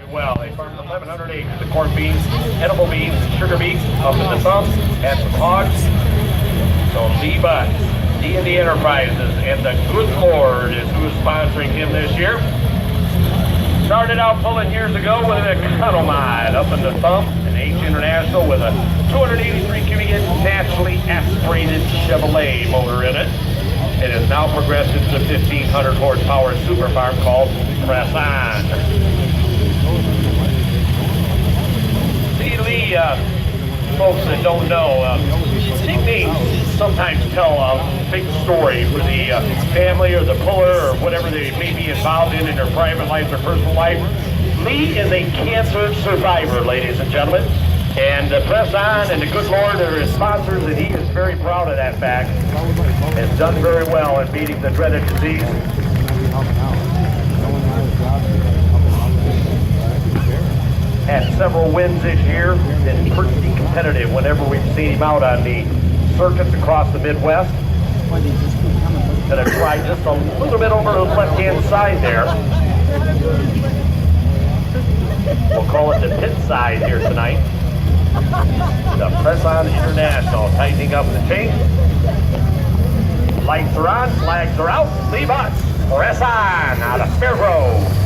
Well, they farmed 1,100 acres of corn beans, edible beans, sugar beets, up in the sumps, and some hogs. So Lee Butts, D&D Enterprises, and the good Lord is who is sponsoring him this year. Started out pulling years ago with an economide up in the thumb, an H International with a 283 cubic inch naturally aspirated Chevrolet motor in it. It has now progressed into the 1,500 horsepower super farm called Press On. See, Lee, folks that don't know, nicknames sometimes tell a big story for the family or the puller or whatever they may be involved in their private life or personal life. Lee is a cancer survivor, ladies and gentlemen. And Press On and the good Lord are his sponsors, and he is very proud of that fact. Has done very well in beating the dreaded disease. Had several wins this year, been pretty competitive whenever we've seen him out on the circuits across the Midwest. Gonna try just a little bit over the left-hand side there. We'll call it the pit side here tonight. The Press On International tightening up the chain. Lights are on, flags are out. Lee Butts, Press On out of Spare Grove.